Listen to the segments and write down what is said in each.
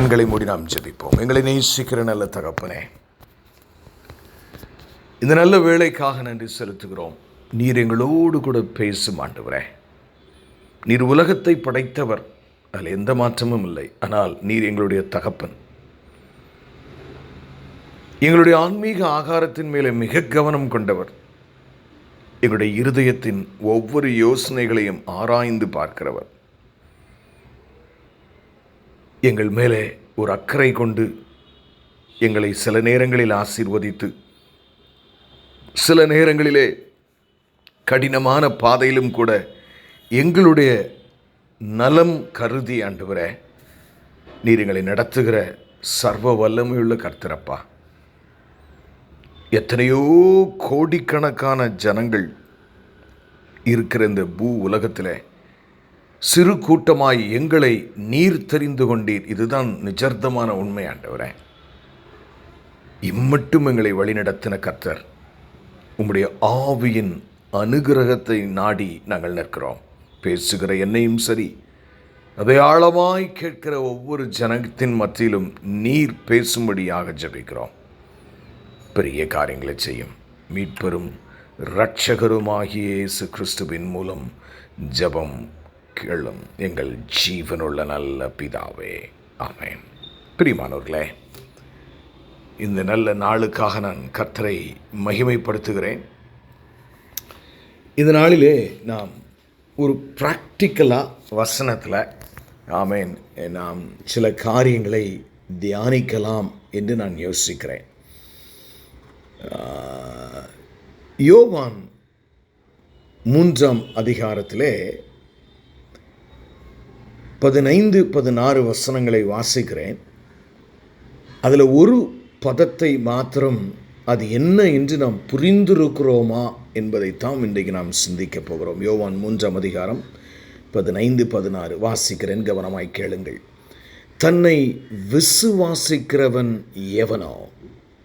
கண்களை மூடி நாம் ஜெபிப்போம். எங்களை நேசிக்கிற நல்ல தகப்பனே, இந்த நல்ல வேளைக்காக நன்றி செலுத்துகிறோம். நீர் எங்களோடு கூட பேசும் ஆண்டவரே. நீர் உலகத்தை படைத்தவர், அதில் எந்த மாற்றமும் இல்லை. ஆனால் நீர் எங்களுடைய தகப்பன். எங்களுடைய ஆன்மீக ஆகாரத்தின் மேலே மிக கவனம் கொண்டவர். எங்களுடைய இருதயத்தின் ஒவ்வொரு யோசனைகளையும் ஆராய்ந்து பார்க்கிறவர். எங்கள் மேலே ஒரு அக்கறை கொண்டு எங்களை சில நேரங்களில் ஆசீர்வதித்து, சில நேரங்களிலே கடினமான பாதையிலும் கூட எங்களுடைய நலம் கருதி ஆண்டவரே, நீர் எங்களை நடத்துகிற சர்வ வல்லமையுள்ள கர்த்தரப்பா. எத்தனையோ கோடிக்கணக்கான ஜனங்கள் இருக்கிற இந்த பூ உலகத்தில் சிறு கூட்டமாய் எங்களை நீர் தெரிந்து கொண்டீர். இதுதான் நிஜர்த்தமான உண்மை ஆண்டவரே. இம்மட்டும் எங்களை வழிநடத்தின கர்த்தர், உம்முடைய ஆவியின் அனுகிரகத்தை நாடி நாங்கள் நிற்கிறோம். பேசுகிற என்னையும் சரி, அதை ஆழமாய் கேட்கிற ஒவ்வொரு ஜனத்தின் மத்தியிலும் நீர் பேசும்படியாக ஜெபிக்கிறோம். பெரிய காரியங்களை செய்யும் மீட்பெரும் இரட்சகருமாகிய இயேசு கிறிஸ்துவின் மூலம் ஜெபம் கேளும் எங்கள் ஜீவனுள்ள நல்ல பிதாவே, ஆமென். பிரியமானவர்களே, இந்த நல்ல நாளுக்காக நான் கர்த்தரை மகிமைப்படுத்துகிறேன். இந்த நாளிலே நாம் ஒரு ப்ராக்டிக்கலாக வசனத்தில் ஆமென் நாம் சில காரியங்களை தியானிக்கலாம் என்று நான் யோசிக்கிறேன். யோவான் 3ஆம் அதிகாரத்திலே 15-16 வசனங்களை வாசிக்கிறேன். அதில் ஒரு பதத்தை மாத்திரம் அது என்ன என்று நாம் புரிந்திருக்கிறோமா என்பதைத்தான் இன்றைக்கு நாம் சிந்திக்க போகிறோம். யோவான் 3ஆம் அதிகாரம் 15-16 வாசிக்கிறேன், கவனமாய் கேளுங்கள். தன்னை விசுவாசிக்கிறவன் எவனோ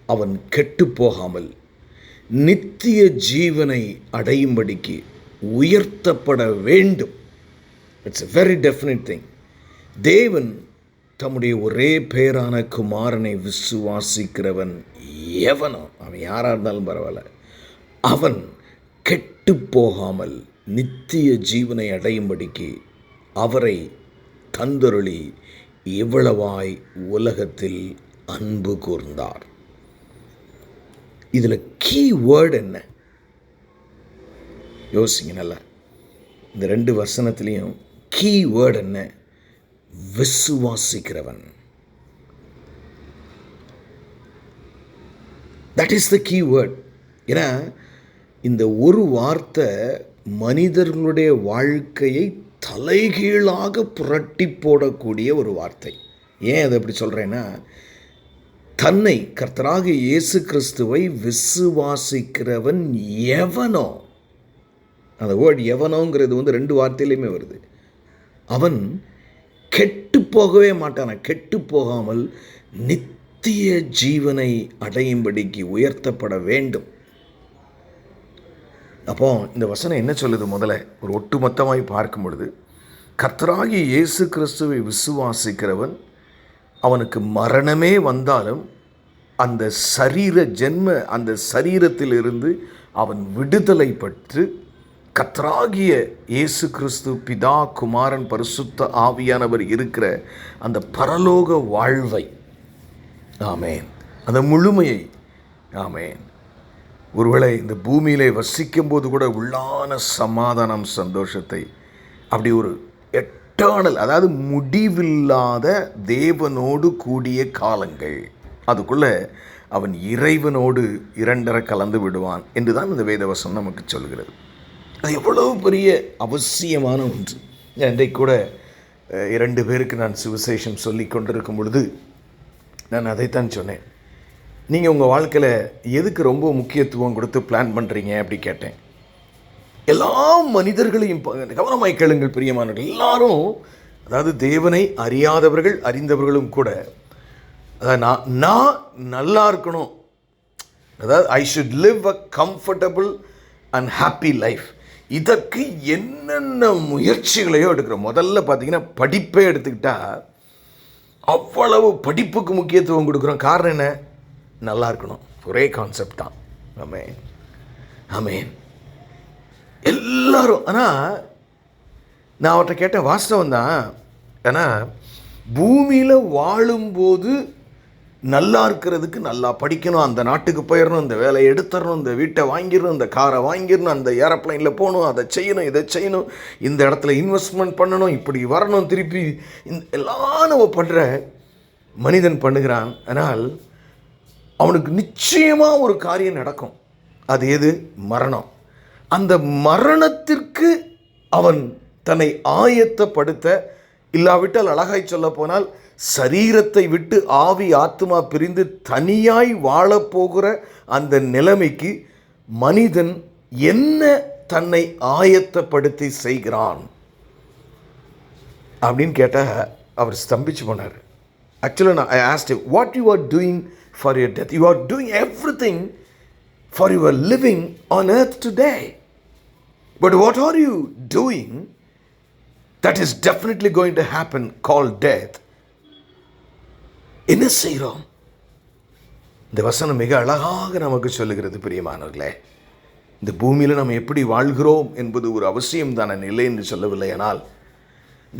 அவன் கெட்டு போகாமல் நித்திய ஜீவனை அடையும்படிக்கு உயர்த்தப்பட வேண்டும். It's a very definite thing. தேவன் தம்முடைய ஒரே பேரான குமாரனை விசுவாசிக்கிறவன் எவனோ, அவன் யாராக இருந்தாலும் பரவாயில்ல, அவன் கெட்டு போகாமல் நித்திய ஜீவனை அடையும்படிக்கு அவரை தந்தருளி இவ்வளவாய் உலகத்தில் அன்பு கூர்ந்தார். இதில் கீ வேர்டு என்ன யோசிங்க நல்லா. இந்த 2 வசனத்துலேயும் கீ வேர்டு என்ன? விசுவாசிக்கிறவன். That is the key word. ஏன்னா இந்த ஒரு வார்த்தை மனிதர்களுடைய வாழ்க்கையை தலைகீழாக புரட்டி போடக்கூடிய ஒரு வார்த்தை. ஏன் அதை எப்படி சொல்கிறேன்னா, தன்னை கர்த்தராக இயேசு கிறிஸ்துவை விசுவாசிக்கிறவன் எவனோ, அந்த வேர்டு எவனோங்கிறது 2 வார்த்தையிலையுமே வருது. அவன் கெட்டு போகவே மாட்டான, கெட்டு போகாமல் நித்திய ஜீவனை அடையும்படிக்கு உயர்த்தப்பட வேண்டும். அப்போ இந்த வசனம் என்ன சொல்லுது? முதல்ல ஒரு ஒட்டுமொத்தமாய் பார்க்கும் பொழுது, கர்த்தராகிய இயேசு கிறிஸ்துவை விசுவாசிக்கிறவன் அவனுக்கு மரணமே வந்தாலும் அந்த அந்த சரீரத்திலிருந்து அவன் விடுதலை பெற்று கர்த்தராகிய இயேசு கிறிஸ்து பிதா, குமாரன், பரிசுத்த ஆவியானவர் இருக்கிற அந்த பரலோக வாழ்வை, ஆமேன், அந்த முழுமையை, ஆமேன், ஒருவேளை இந்த பூமியிலே வசிக்கும் போது கூட உள்ளான சமாதானம், சந்தோஷத்தை, அப்படி ஒரு எட்டர்னல், அதாவது முடிவில்லாத தேவனோடு கூடிய காலங்கள், அதுக்குள்ளே அவன் இறைவனோடு 2 கலந்து விடுவான் என்று தான் இந்த வேதவசனம் நமக்கு சொல்கிறது. அது எவ்வளவு பெரிய அவசியமான ஒன்று. இன்றைக்கு கூட 2 பேருக்கு நான் சுவிசேஷம் சொல்லி கொண்டிருக்கும் பொழுது நான் அதைத்தான் சொன்னேன். நீங்கள் உங்கள் வாழ்க்கையில் எதுக்கு ரொம்ப முக்கியத்துவம் கொடுத்து பிளான் பண்ணுறீங்க அப்படி கேட்டேன். எல்லா மனிதர்களையும் கவனமாய் கேளுங்கள் பிரியமானவர்கள். எல்லாரும், அதாவது தேவனை அறியாதவர்கள், அறிந்தவர்களும் கூட, அதாவது நான் நல்லா இருக்கணும், அதாவது I should live a comfortable and happy life, இதற்கு என்னென்ன முயற்சிகளையோ எடுக்கிறோம். முதல்ல பார்த்தீங்கன்னா படிப்பே எடுத்துக்கிட்டால் அவ்வளவு படிப்புக்கு முக்கியத்துவம் கொடுக்குறோம். காரணம் என்ன? நல்லா இருக்கணும். ஒரே கான்செப்ட் தான். ஆமென், ஆமென். எல்லாரும். ஆனால் நான் அவர்கிட்ட கேட்ட வாஸ்தவம் தான். ஆனால் பூமியில் வாழும்போது நல்லா இருக்கிறதுக்கு நல்லா படிக்கணும், அந்த நாட்டுக்கு போயிடணும், இந்த வேலையை எடுத்துடணும், இந்த வீட்டை வாங்கிடணும், இந்த காரை வாங்கிடணும், அந்த ஏரோப்ளைனில் போகணும், அதை செய்யணும், இதை செய்யணும், இந்த இடத்துல இன்வெஸ்ட்மெண்ட் பண்ணணும், இப்படி வரணும், திருப்பி எல்லாம் நம்ம பண்ணுற மனிதன் பண்ணுகிறான். ஆனால் அவனுக்கு நிச்சயமாக ஒரு காரியம் நடக்கும். அது எது? மரணம். அந்த மரணத்திற்கு அவன் தன்னை ஆயத்தப்படுத்த, இல்லாவிட்டால் அழகாய் சொல்ல போனால் சரீரத்தை விட்டு ஆவி ஆத்மா பிரிந்து தனியாய் வாழப்போகிற அந்த நிலைமைக்கு மனிதன் என்ன தன்னை ஆயத்தப்படுத்தி செய்கிறான் அப்படின்னு கேட்டால் அவர் ஸ்தம்பிச்சு போனார். ஆக்சுவலாக நான் asked what you are doing for your death. You are doing everything for your living on earth today. But what are you doing that is definitely going to happen, called death? என்ன செய்கிறோம்? இந்த வசனம் மிக அழகாக நமக்கு சொல்லுகிறது. பிரியமானவர்களே, இந்த பூமியில் நம்ம எப்படி வாழ்கிறோம் என்பது ஒரு அவசியம்தான நிலை என்று சொல்லவில்லை. ஆனால்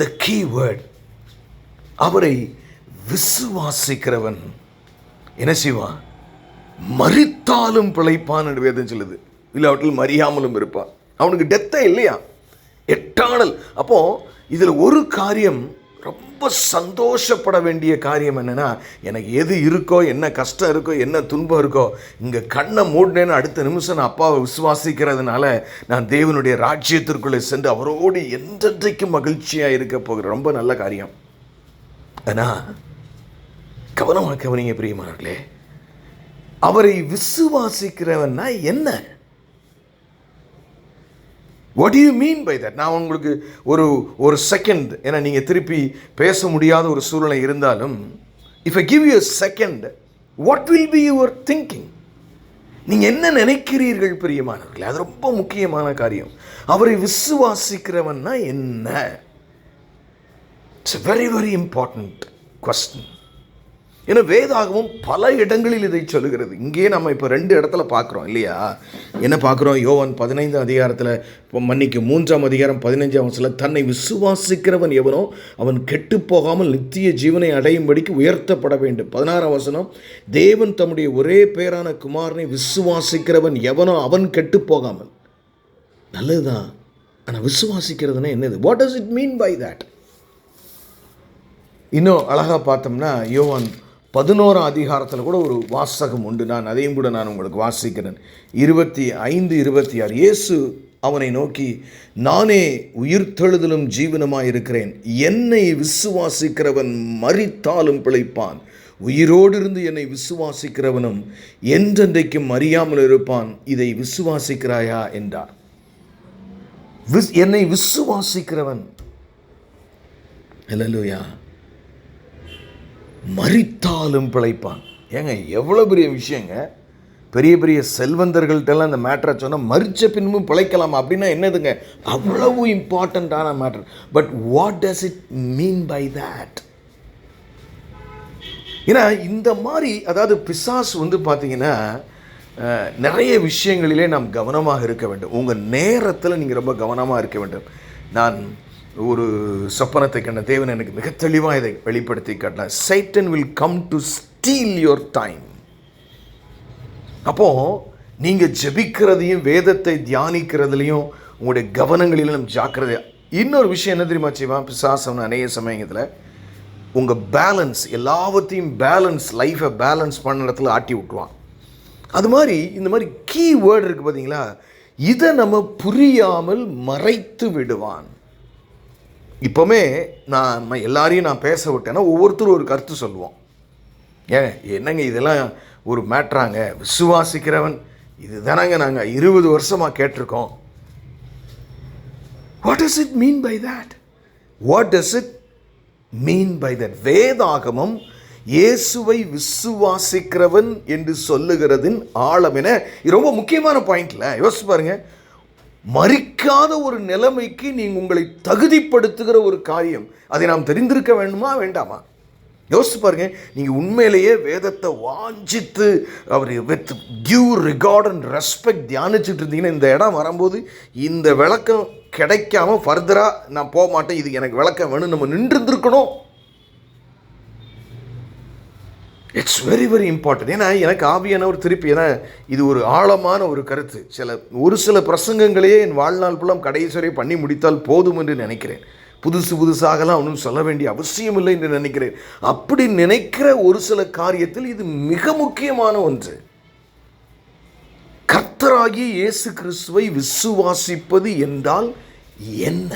the key word, அவரை விசுவாசிக்கிறவன் என்ன செய்வான்? மரித்தாலும் பிழைப்பான் என்று வேதம் சொல்லுது. இல்லாவற்றில் மறியாமலும் இருப்பான். அவனுக்கு டெத்தே இல்லையா, எட்டானல். அப்போ இதில் ஒரு காரியம் ரொம்ப சந்தோஷப்பட வேண்டிய காரியம் என்னென்னா, எனக்கு எது இருக்கோ, என்ன கஷ்டம் இருக்கோ, என்ன துன்பம் இருக்கோ, இங்கே கண்ணை மூடினேன்னு அடுத்த நிமிஷம் நான் அப்பாவை விசுவாசிக்கிறதுனால நான் தேவனுடைய ராஜ்யத்திற்குள்ளே சென்று அவரோடு என்றென்றைக்கும் மகிழ்ச்சியாக இருக்க போகிற ரொம்ப நல்ல காரியம். ஆனால் கவனமாக கவனிங்க பிரியமானவர்களே, அவரை விசுவாசிக்கிறவன்னா என்ன? What do you mean by that? நான் உங்களுக்கு ஒரு செகண்ட், ஏன்னா நீங்கள் திருப்பி பேச முடியாத ஒரு சூழ்நிலை இருந்தாலும், if I give you a second, what will be your thinking? நீங்கள் என்ன நினைக்கிறீர்கள் பிரியமானவர்களே? அது ரொம்ப முக்கியமான காரியம். அவரை விசுவாசிக்கிறவன்னா என்ன? It's a very very important question. ஏன்னா வேதாகமும் பல இடங்களில் இதை சொல்லுகிறது. இங்கே நம்ம இப்போ 2 இடத்துல பார்க்குறோம் இல்லையா? என்ன பார்க்குறோம்? யோவான் 15 அதிகாரத்தில், 3 அதிகாரம் 15 தன்னை விசுவாசிக்கிறவன் எவனோ அவன் கெட்டு போகாமல் நித்திய ஜீவனை அடையும்படிக்கு உயர்த்தப்பட வேண்டும். 16 தேவன் தம்முடைய ஒரே பேரான குமாரனை விசுவாசிக்கிறவன் எவனோ அவன் கெட்டு போகாமல். நல்லதுதான். ஆனால் விசுவாசிக்கிறதுனா என்னது? What does it mean by that? இன்னும் அழகாக பார்த்தோம்னா யோவான் 11 அதிகாரத்தில் கூட ஒரு வாசகம் உண்டு. அதையும் கூட நான் உங்களுக்கு வாசிக்கிறேன். 25, 26. இயேசு அவனை நோக்கி, நானே உயிர்த்தெழுதலும் ஜீவனுமாய் இருக்கிறேன். என்னை விசுவாசிக்கிறவன் மரித்தாலும் பிழைப்பான். உயிரோடு இருந்து என்னை விசுவாசிக்கிறவனும் என்றென்றைக்கும் அறியாமல் இருப்பான். இதை விசுவாசிக்கிறாயா என்றார். என்னை விசுவாசிக்கிறவன், அல்லேலூயா, மரித்தாலும் பிழைப்பான். ஏங்க எவ்வளோ பெரிய விஷயங்க. பெரிய பெரிய செல்வந்தர்கள்ட்டெல்லாம் இந்த மேட்டரை சொன்னால் மரித்த பின்பும் பிழைக்கலாம் அப்படின்னா என்னதுங்க? அவ்வளவு இம்பார்ட்டண்ட்டான matter. But what does it mean by that? ஏன்னா இந்த மாதிரி, அதாவது பிசாசு பார்த்தீங்கன்னா நிறைய விஷயங்களிலே நாம் கவனமாக இருக்க வேண்டும். உங்கள் நேரத்தில் நீங்கள் ரொம்ப கவனமாக இருக்க வேண்டும். நான் ஒரு சொப்பனத்தை கண்ட தேவன் எனக்கு மிக தெளிவாக இதை வெளிப்படுத்தி காட்டினார். சைட்டன் will come to steel your time. அப்போது நீங்கள் ஜெபிக்கிறதையும் வேதத்தை தியானிக்கிறதுலையும் உங்களுடைய கவனங்களிலும் ஜாக்கிரதை. இன்னொரு விஷயம் என்ன தெரியுமா செய்வான் பிசாசம்? அநேக சமயத்தில் உங்கள் பேலன்ஸ், எல்லாவற்றையும் பேலன்ஸ், லைஃப்பை பேலன்ஸ் பண்ண இடத்துல ஆட்டி விட்டுருவான். அது மாதிரி இந்த மாதிரி கீ வேர்டு இருக்குது பார்த்தீங்களா, இதை நம்ம புரியாமல் மறைத்து விடுவான். இப்போவுமே நான் எல்லாரையும் பேச விட்டேன்னா ஒவ்வொருத்தரும் ஒரு கருத்து சொல்லுவோம். ஏன் என்னங்க இதெல்லாம் ஒரு மேட்ராங்க? விசுவாசிக்கிறவன் இது தானாங்க நாங்கள் 20 வருஷமாக கேட்டிருக்கோம். What does it mean by that? What does it mean by that? வேதாகமம் இயேசுவை விசுவாசிக்கிறவன் என்று சொல்லுகிறதின் ஆழம் என ரொம்ப முக்கியமான பாயிண்ட்ல யோசிச்சு பாருங்க. மரிக்காத ஒரு நிலைமைக்கு நீங்கள் உங்களை தகுதிப்படுத்துகிற ஒரு காரியம், அதை நாம் தெரிந்திருக்க வேண்டுமா வேண்டாமா? யோசிச்சு பாருங்க, நீங்கள் உண்மையிலேயே வேதத்தை வாஞ்சித்து அவர் with due regard and respect தியானிச்சுட்டு இருந்தீங்கன்னா, இந்த இடம் வரும்போது இந்த விளக்கம் கிடைக்காம ஃபர்தராக நான் போக மாட்டேன், இது எனக்கு விளக்கம் வேணும், நம்ம நின்றுருந்துருக்கணும். It's very very important. ஏன்னா எனக்கு ஆவியானவர் திருப்பி, ஏன்னா இது ஒரு ஆழமான ஒரு கருத்து. ஒரு சில பிரசங்கங்களையே என் வாழ்நாள் புலம் கடைசி வரை பண்ணி முடித்தால் போதும் என்று நினைக்கிறேன். புதுசாகலாம் ஒன்றும் சொல்ல வேண்டிய அவசியம் இல்லை என்று நினைக்கிறேன். அப்படி நினைக்கிற ஒரு சில காரியத்தில் இது மிக முக்கியமான ஒன்று. கர்த்தராகிய இயேசு கிறிஸ்துவை விசுவாசிப்பது என்றால் என்ன?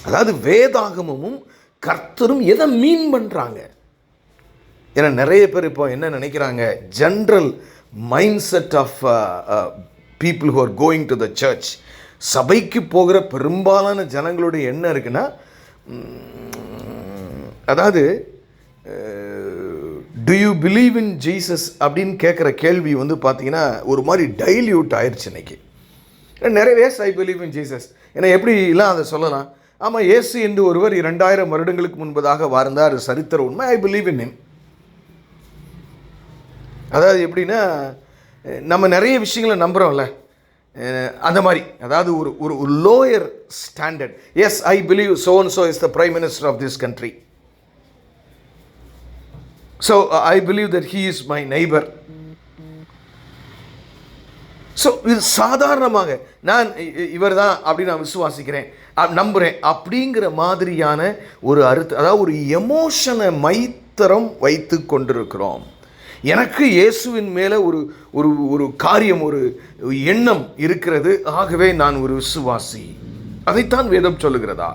அதாவது வேதாகமமும் கர்த்தரும் எதை மீன் பண்ணுறாங்க? ஏன்னா நிறைய பேர் இப்போ என்ன நினைக்கிறாங்க, general mind set of people who are going to the church, சபைக்கு போகிற பெரும்பாலான ஜனங்களுடைய என்ன இருக்குன்னா, அதாவது do you believe in Jesus அப்படின்னு கேட்குற கேள்வி வந்து பார்த்தீங்கன்னா ஒரு மாதிரி டைல்யூட் ஆயிடுச்சு இன்னைக்கு. நிறைய ஐ பிலீவ் இன் ஜீசஸ், ஏன்னா எப்படிலாம் அதை சொல்லலாம்? ஆமாம், இயேசு என்று ஒருவர் 2000 வருடங்களுக்கு முன்பதாக வாழ்ந்தார், சரித்திர உண்மை, ஐ பிலீவ் இன் ஹிம். அதாவது எப்படின்னா, நம்ம நிறைய விஷயங்களை நம்புகிறோம்ல, அந்த மாதிரி. அதாவது ஒரு ஒரு lower standard. Yes, I believe so and so is the prime minister of this country, so I believe that he is my neighbor. So இது சாதாரணமாக நான் இவர் தான் அப்படின்னு நான் விசுவாசிக்கிறேன், நம்புகிறேன் அப்படிங்கிற மாதிரியான ஒரு அதாவது ஒரு எமோஷனை மைத்தரம் வைத்து கொண்டிருக்கிறோம். எனக்கு இயேசுவின் மேலே ஒரு ஒரு ஒரு காரியம், ஒரு எண்ணம் இருக்கிறது, ஆகவே நான் ஒரு விசுவாசி. அதைத்தான் வேதம் சொல்லுகிறதா?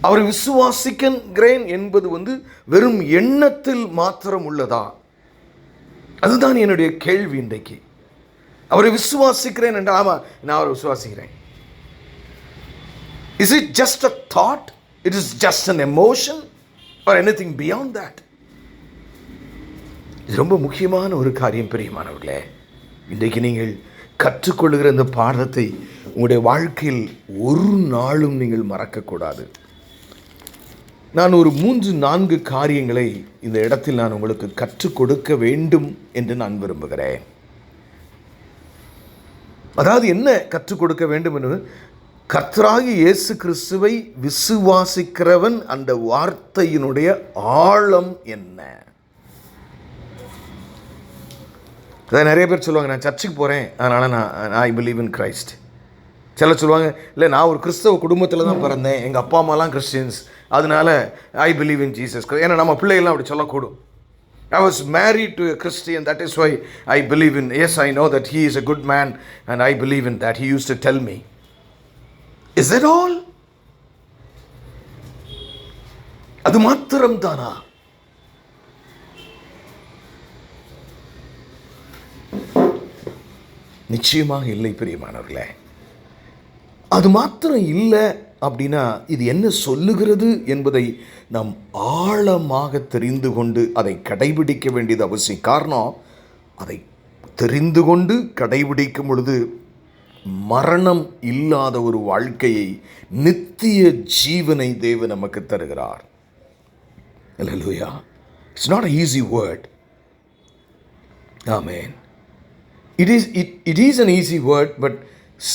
அவரை விசுவாசிக்கிறேன் என்பது வந்து வெறும் எண்ணத்தில் மாத்திரம் உள்ளதா? அதுதான் என்னுடைய கேள்வி இன்றைக்கு. அவரை விசுவாசிக்கிறேன் என்றால், ஆமாம் நான் அவரை விசுவாசிக்கிறேன். Is it just a thought? It is just an emotion or anything beyond that? இது ரொம்ப முக்கியமான ஒரு காரியம் பிரியமானவர்களே. இன்றைக்கு நீங்கள் கற்றுக்கொள்ளுகிற இந்த பாடத்தை உங்களுடைய வாழ்க்கையில் ஒரு நாளும் நீங்கள் மறக்கக்கூடாது. நான் ஒரு 3-4 காரியங்களை இந்த இடத்தில் நான் உங்களுக்கு கற்றுக் கொடுக்க வேண்டும் என்று நான் விரும்புகிறேன். அதாவது என்ன கற்றுக் கொடுக்க வேண்டும் என்று, கர்த்தராகிய இயேசு கிறிஸ்துவை விசுவாசிக்கிறவன் அந்த வார்த்தையினுடைய ஆழம் என்ன? அதாவது நிறைய பேர் சொல்லுவாங்க, நான் சர்ச்சுக்கு போகிறேன், அதனால் நான் ஐ பிலீவ் இன் கிரைஸ்ட். சிலர் சொல்லுவாங்க, இல்லை நான் ஒரு கிறிஸ்தவ குடும்பத்தில் தான் பிறந்தேன், எங்கள் அப்பா அம்மாலாம் கிறிஸ்டியன்ஸ், அதனால் ஐ பிலீவ் இன் ஜீசஸ். ஏன்னா நம்ம பிள்ளைகள்லாம் அப்படி சொல்லக்கூடும். I was married to a Christian, that is why I believe in, yes, I know that he is a good man and I believe in that. He used to tell me. Is that all? அது மாத்திரம் தானா? நிச்சயமாக இல்லை பிரியமானவர்களே. அது மாத்திரம் இல்லை அப்படின்னா இது என்ன சொல்லுகிறது என்பதை நாம் ஆழமாக தெரிந்து கொண்டு அதை கடைபிடிக்க வேண்டியது அவசியம். காரணம், அதை தெரிந்து கொண்டு கடைபிடிக்கும் பொழுது மரணம் இல்லாத ஒரு வாழ்க்கையை, நித்திய ஜீவனை தேவன் நமக்கு தருகிறார். அல்லேலூயா. It's not an easy word. Amen. It is an easy word, but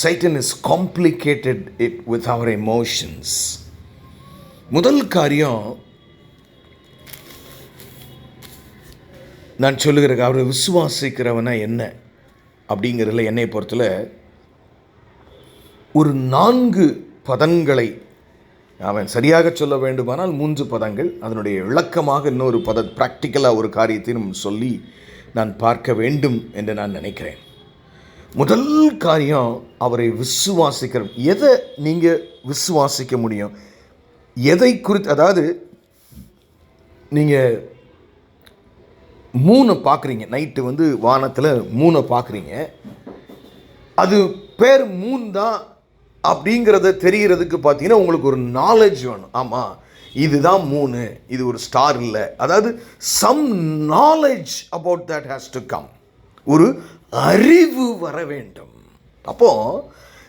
Satan has complicated it with our emotions. முதல் காரியம் நான் சொல்லுகிற, அவரை விசுவாசிக்கிறவனா என்ன அப்படிங்கிறதுல என்னை பொறுத்தல ஒரு 4 பதங்களை அவன் சரியாக சொல்ல வேண்டுமானால் 3 பதங்கள், அதனுடைய விளக்கமாக இன்னொரு ப்ராக்டிக்கலாக ஒரு காரியத்தையும் சொல்லி நான் பார்க்க வேண்டும் என்று நான் நினைக்கிறேன். முதல் காரியம், அவரை விசுவாசிக்கிற. எதை நீங்கள் விசுவாசிக்க முடியும்? எதை குறித்து? அதாவது நீங்கள் 3 பார்க்குறீங்க, நைட்டு வந்து வானத்தில் 3 பார்க்குறீங்க, அது பேர் 3 தான் அப்படிங்கிறத தெரிகிறதுக்கு பார்த்தீங்கன்னா உங்களுக்கு ஒரு நாலேஜ் வேணும். ஆமாம், இதுதான் 3, இது ஒரு ஸ்டார் இல்லை. அதாவது some knowledge about that has to come. ஒரு அறிவு வர வேண்டும். அப்போது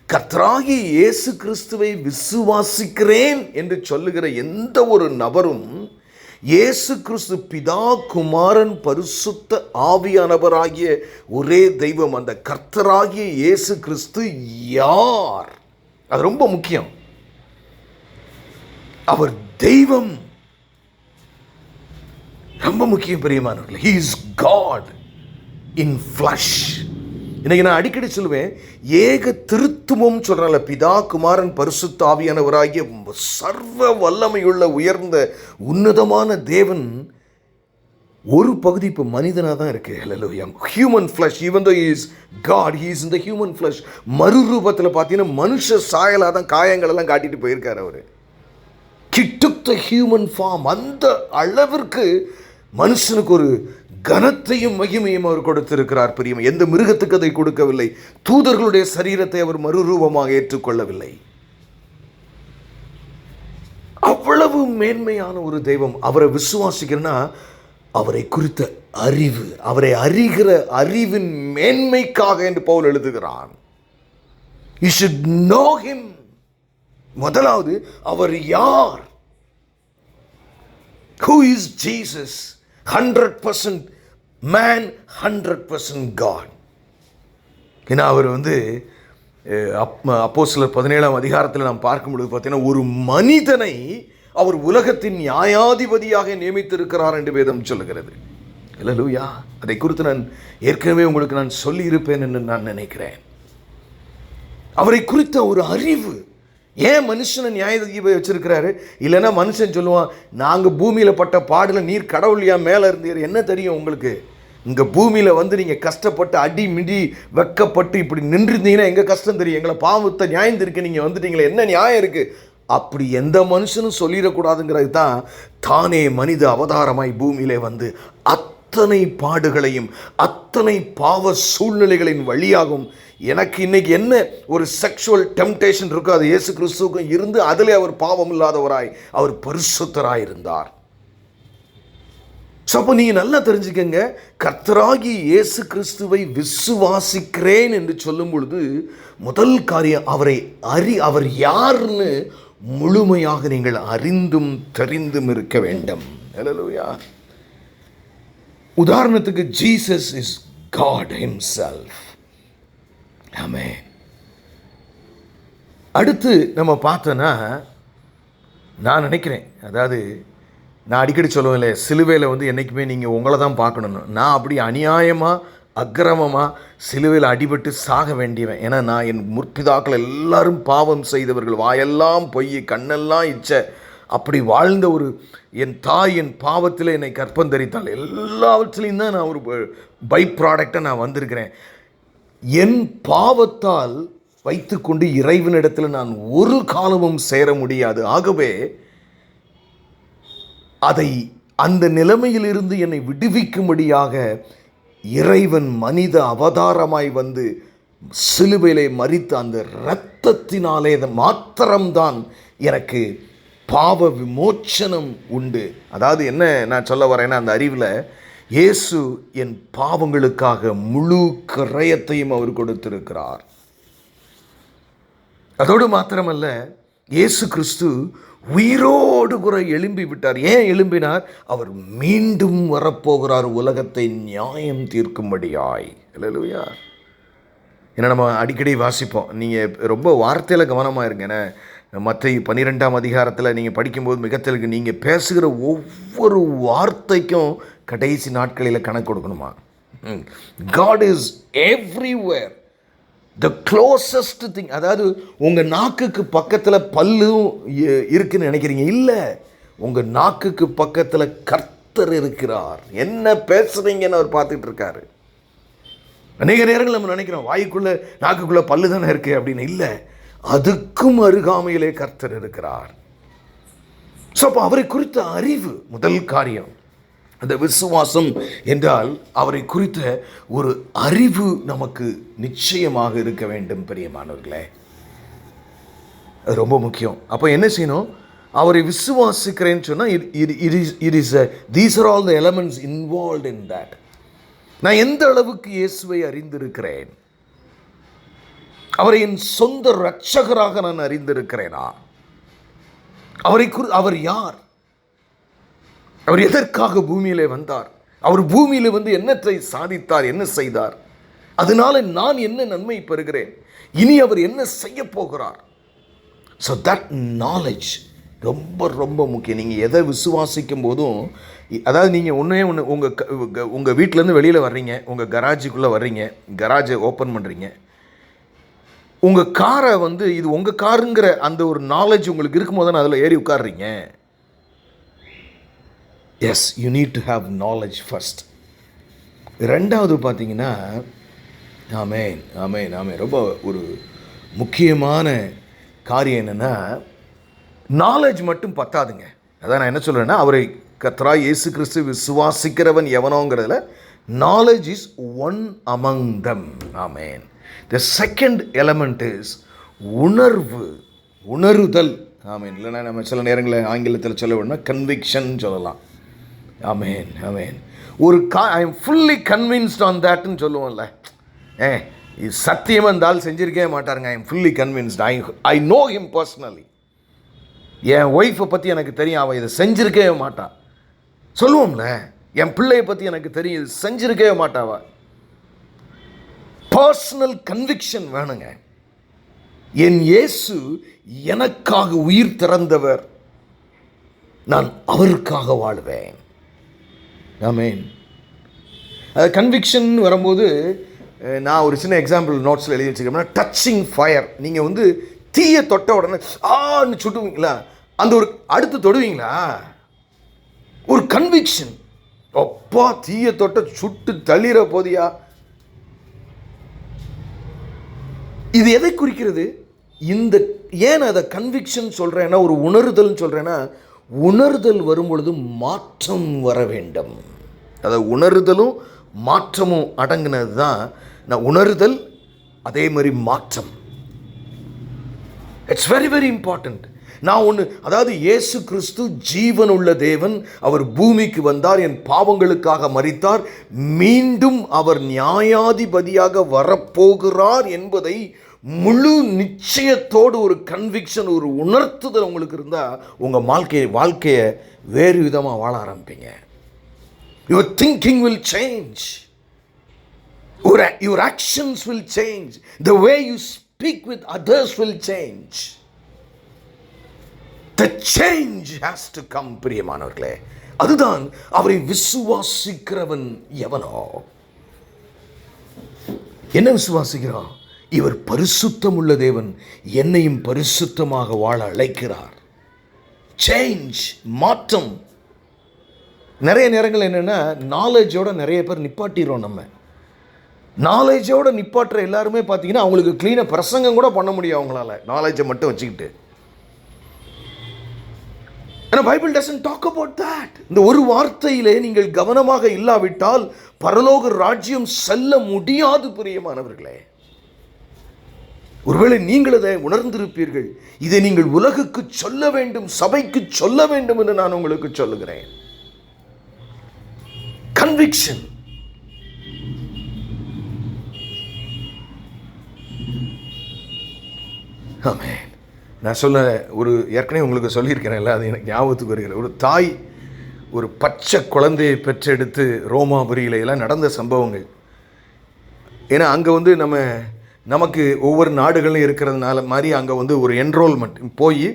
கர்த்தராகிய இயேசு கிறிஸ்துவை விசுவாசிக்கிறேன் என்று சொல்லுகிற எந்த ஒரு நபரும் இயேசு கிறிஸ்து பிதா, குமாரன், பரிசுத்த ஆவியானவராகிய ஒரே தெய்வம், அந்த கர்த்தராகிய இயேசு கிறிஸ்து யார்? அது ரொம்ப முக்கியம். அவர் தெய்வம், ரொம்ப முக்கியம் பிரியமானவர்களே. He is God in flesh. இன்னைக்கு நான் அடிக்கடி சொல்லுவேன், ஏக திருத்துவம் சொல்றேன்ல, பிதா, குமாரன், பரிசுத்த ஆவியானவராகிய சர்வ வல்லமையுள்ள உயர்ந்த உன்னதமான தேவன் ஒரு பகுதி இப்போ மனிதனாக தான் இருக்கு. ஹல்லேலூயா. Human flesh, even though he is God, he is in the human flesh. மறுரூபத்தில் பார்த்தீங்கன்னா மனுஷ சாயலாக தான் காயங்கள் எல்லாம் காட்டிட்டு போயிருக்காரு அவர். He took the human form. அந்த அளவிற்கு மனுஷனுக்கு ஒரு கனத்தையும் மகிமையும் அவர் கொடுத்திருக்கிறார். பிரியமே, எந்த மிருகத்துக்கு அதை கொடுக்கவில்லை. தூதர்களுடைய சரீரத்தை அவர் மறுரூபமாக ஏற்றுக்கொள்ளவில்லை. அவ்வளவு மேன்மையான ஒரு தெய்வம். அவரை விசுவாசிக்கிறனா அவரை குறித்த அறிவு, அவரை அறிகிற அறிவின் மேன்மைக்காக என்று பவுல் எழுதுகிறான். You should know him. முதலாவது அவர் யார்? Who is Jesus? 100% man, 100% God. ஏன்னா அவர் அப்போஸ்தலர் 17ஆம் அதிகாரத்தில் நாம் பார்க்கும்பொழுது பார்த்தீங்கன்னா, ஒரு மனிதனை அவர் உலகத்தின் நியாயாதிபதியாக நியமித்திருக்கிறார் என்று வேதம் சொல்லுகிறது. அல்லேலூயா. அதை குறித்து நான் ஏற்கனவே உங்களுக்கு நான் சொல்லியிருப்பேன் என்று நான் நினைக்கிறேன். அவரை குறித்த ஒரு அறிவு. ஏன் மனுஷனை நியாயாதிபதி வச்சிருக்கிறாரு? இல்லைன்னா மனுஷன் சொல்லுவான், நாங்கள் பூமியில் பட்ட பாடில் நீர் கடவுளியா மேலே இருந்தீர், என்ன தெரியும் உங்களுக்கு? இங்கே பூமியில் நீங்கள் கஷ்டப்பட்டு அடி மிடி வெக்கப்பட்டு இப்படி நின்றுருந்தீங்கன்னா எங்கள் கஷ்டம் தெரியும். எங்களை பாவத்தை நியாயம் இருக்கு, நீங்கள் வந்துட்டீங்களே, என்ன நியாயம் இருக்குது? அப்படி எந்த மனுஷனும் சொல்லிடக்கூடாதுங்கிறது தான் தானே மனித அவதாரமாய் பூமியிலே அத்தனை பாடுகளையும் அத்தனை பாவ சூழ்நிலைகளின் வழியாகும் எனக்கு இன்னைக்கு என்ன ஒரு செக்ஷுவல் டெம்டேஷன் இருக்கோ அது இயேசு கிறிஸ்துவுக்கும் இருந்து அதிலே அவர் பாவம் இல்லாதவராய் அவர் பரிசுத்தராய் இருந்தார். ஸோ அப்போ நீங்கள் நல்லா தெரிஞ்சுக்கங்க, கர்த்தராகி இயேசு கிறிஸ்துவை விசுவாசிக்கிறேன் என்று சொல்லும் பொழுது முதல் காரியம் அவர் யாருன்னு முழுமையாக நீங்கள் அறிந்தும் தெரிந்தும் இருக்க வேண்டும். ஹல்லேலூயா. உதாரணத்துக்கு ஜீசஸ் இஸ் காட் ஹிம்செல்ஃப். ஆமென். அடுத்து நம்ம பார்த்தோன்னா, நான் நினைக்கிறேன், அதாவது நான் அடிக்கடி சொல்லுவேன்ல, சிலுவையில் என்றைக்குமே நீங்கள் உங்களை தான் பார்க்கணுன்னு. நான் அப்படி அநியாயமாக அக்கிரமமாக சிலுவையில் அடிபட்டு சாக வேண்டியவன். ஏன்னா நான் என் முற்பிதாக்கள் எல்லாரும் பாவம் செய்தவர்கள், வாயெல்லாம் பொய், கண்ணெல்லாம் இச்சை, அப்படி வாழ்ந்த ஒரு என் தாய் என் பாவத்தில் என்னை கற்பந்தரித்தாள். எல்லாவற்றிலையும் தான் நான் ஒரு பை ப்ராடக்டாக நான் வந்திருக்கிறேன். என் பாவத்தால் வைத்துக்கொண்டு இறைவனிடத்தில் நான் ஒரு காலமும் சேர முடியாது. ஆகவே அதை அந்த நிலைமையிலிருந்து என்னை விடுவிக்கும்படியாக இறைவன் மனித அவதாரமாய் சிலுவையிலே மரித்த அந்த இரத்தத்தினாலே மாத்திரம்தான் எனக்கு பாவ விமோச்சனம் உண்டு. அதாவது என்ன நான் சொல்ல வரேன்னா, அந்த அறிவில் இயேசு என் பாவங்களுக்காக முழு கிரயத்தையும் அவர் கொடுத்திருக்கிறார். அதோடு மாத்திரமல்ல, இயேசு கிறிஸ்து உயிரோடு கூட எழும்பி விட்டார். ஏன் எழும்பினார்? அவர் மீண்டும் வரப்போகிறார் உலகத்தை நியாயம் தீர்க்கும்படியாய். அல்லேலூயா. ஏன்னா நம்ம அடிக்கடி வாசிப்போம், நீங்கள் ரொம்ப வார்த்தையில் கவனமாக இருங்க. ஏன்னா மத்தேயு 12ஆம் அதிகாரத்தில் நீங்கள் படிக்கும்போது மிகத்தலுக்கு நீங்கள் பேசுகிற ஒவ்வொரு வார்த்தைக்கும் கடைசி நாட்களில் கணக்கு கொடுக்கணுமா? God is everywhere. The closest thing. அதாவது உங்கள் நாக்குக்கு பக்கத்தில் பல்லும் இருக்குன்னு நினைக்கிறீங்க, இல்லை, உங்கள் நாக்குக்கு பக்கத்தில் கர்த்தர் இருக்கிறார். என்ன பேசுகிறீங்கன்னு அவர் பார்த்துட்டு இருக்காரு. அநேக நேரங்கள் நம்ம நினைக்கிறோம் வாய்க்குள்ளே நாக்குக்குள்ளே பல்லு தானே இருக்குது அப்படின்னு. இல்லை, அதுக்கும் அருகாமையிலே கர்த்தர் இருக்கிறார். ஸோ அப்போ அவரை குறித்த அறிவு முதல் காரியம். அந்த விசுவாசம் என்றால் அவரை குறித்த ஒரு அறிவு நமக்கு நிச்சயமாக இருக்க வேண்டும். பிரியமானவர்களே, அது ரொம்ப முக்கியம். அப்போ என்ன செய்யணும்? அவரை விசுவாசிக்கிறேன்னு சொன்னால் these are all the elements involved in that. நான் எந்த அளவுக்கு இயேசுவை அறிந்திருக்கிறேன், அவரை என் சொந்த இரட்சகராக நான் அறிந்திருக்கிறேனா? அவர் யார்? அவர் எதற்காக பூமியிலே வந்தார்? அவர் பூமியில வந்து என்னத்தை சாதித்தார், என்ன செய்தார்? அதனால நான் என்ன நன்மை பெறுகிறேன்? இனி அவர் என்ன செய்ய போகிறார்? ஸோ தட் நாலேஜ் ரொம்ப ரொம்ப முக்கியம். நீங்கள் எதை விசுவாசிக்கும் போதும், அதாவது நீங்கள் ஒன்று உங்கள் வீட்டிலேருந்து வெளியில் வர்றீங்க, உங்கள் கராஜுக்குள்ளே வர்றீங்க, கராஜை ஓப்பன் பண்ணுறீங்க, உங்கள் காரை வந்து இது உங்கள் காருங்கிற அந்த ஒரு நாலேஜ் உங்களுக்கு இருக்கும்போது தான் அதில் ஏறி உட்காடுறீங்க. Yes, you need to have knowledge first. ரெண்டாவது பார்த்தீங்கன்னா, ஆமேன் ஆமேன் ஆமேன், ரொம்ப ஒரு முக்கியமான காரியம் என்னென்னா, நாலேஜ் மட்டும் பத்தாதுங்க. அதான் நான் என்ன சொல்கிறேன்னா, அவரை கர்த்தராகிய இயேசு கிறிஸ்து விசுவாசிக்கிறவன் எவனோங்கிறதுல knowledge is one among them. ஆமேன். த செகண்ட் எலமெண்ட் இஸ் உணருதல். ஆமேன். இல்லைன்னா நம்ம சில நேரங்களில் ஆங்கிலத்தில் சொல்ல வேணும்னா கன்விக்ஷன் சொல்லலாம். Amen amen. ஒரு I am fully convinced on தேட்னு சொல்லுவோம்ல, இது சத்தியமாக இருந்தாலும் செஞ்சிருக்கவே மாட்டாருங்க. I am fully convinced. I know him personally. என் ஒய்ஃபை பற்றி எனக்கு தெரியும், அவள் இதை செஞ்சிருக்கவே மாட்டான் சொல்லுவோம்ல. என் பிள்ளையை பற்றி எனக்கு தெரியும், இது செஞ்சிருக்கவே மாட்டாவா. பர்சனல் கன்விக்ஷன் வேணுங்க. என் இயேசு எனக்காக உயிர் திறந்தவர், நான் அவருக்காக வாழ்வேன். ஆமேன். கன்விக்ஷன் வரும்போது நான் ஒரு சின்ன எக்ஸாம்பிள் நோட்ஸில் எழுதி வச்சுக்கிறேன்னா, டச்சிங் ஃபயர். நீங்கள் வந்து தீயை தொட்ட உடனே ஆன்னு சுட்டுவீங்களா, அந்த ஒரு அடுத்து தொடுவீங்களா? ஒரு கன்விக்ஷன், அப்பா தீயை தொட்ட சுட்டு தள்ளிற போதியா. இது எதை குறிக்கிறது? இந்த ஏன் அதை கன்விக்ஷன் சொல்கிறேன்னா, ஒரு உணர்தல் சொல்கிறேன்னா, உணர்தல் வரும்பொழுது மாற்றம் வர வேண்டும். அதாவது உணர்தலும் மாற்றமும் அடங்கினது தான் நான் உணர்தல், அதே மாதிரி மாற்றம். It's very very important. நான் ஒன்று, அதாவது இயேசு கிறிஸ்து ஜீவன் உள்ள தேவன், அவர் பூமிக்கு வந்தார், என் பாவங்களுக்காக மரித்தார், மீண்டும் அவர் நியாயாதிபதியாக வரப்போகிறார் என்பதை முழு நிச்சயத்தோடு ஒரு கன்விக்ஷன், ஒரு உணர்த்துதல் உங்களுக்கு இருந்தால் உங்கள் வாழ்க்கையை வேறு விதமாக வாழ ஆரம்பிப்பீங்க. Your thinking will change. Your actions will change. The way you speak with others will change. The change has to come, பிரியமானவர்களே. அதுதான் அவரை விசுவாசிக்கிறவன் எவனோ. என்ன விசுவாசிக்கிறான்? இவர் பரிசுத்தம் உள்ள தேவன், என்னையும் பரிசுத்தமாக வாழ அழைக்கிறார். சேஞ்ச், மாற்றம். நிறைய நேரங்கள் என்னென்னா, நாலேஜோட நிறைய பேர் நிப்பாட்டிடுறோம். நம்ம நாலேஜோட நிப்பாட்டுற எல்லாருமே பார்த்தீங்கன்னா அவங்களுக்கு க்ளீனாக பிரசங்கம் கூட பண்ண முடியும் அவங்களால, நாலேஜை மட்டும் வச்சுக்கிட்டு. ஆனால் Bible doesn't talk about that. இந்த ஒரு வார்த்தையிலே நீங்கள் கவனமாக இல்லாவிட்டால் பரலோக ராஜ்யம் செல்ல முடியாது, பிரியமானவர்களே. ஒருவேளை நீங்கள் அதை உணர்ந்திருப்பீர்கள். இதை நீங்கள் உலகுக்கு சொல்ல வேண்டும், சபைக்கு சொல்ல வேண்டும் என்று நான் உங்களுக்கு சொல்லுகிறேன். கன்விக்ஷன். ஆமென். நான் சொல்ல ஒரு ஏற்கனவே உங்களுக்கு சொல்லியிருக்கிறேன்ல, அது எனக்கு ஞாபகத்துக்கு வருகிற ஒரு தாய் ஒரு பச்சை குழந்தையை பெற்றெடுத்து ரோமாபுரியில எல்லாம் நடந்த சம்பவங்கள். ஏன்னா அங்கே வந்து நமக்கு ஒவ்வொரு நாடுகளும் இருக்கிறதுனால மாதிரி அங்கே வந்து ஒரு என்ரோல்மெண்ட் போய்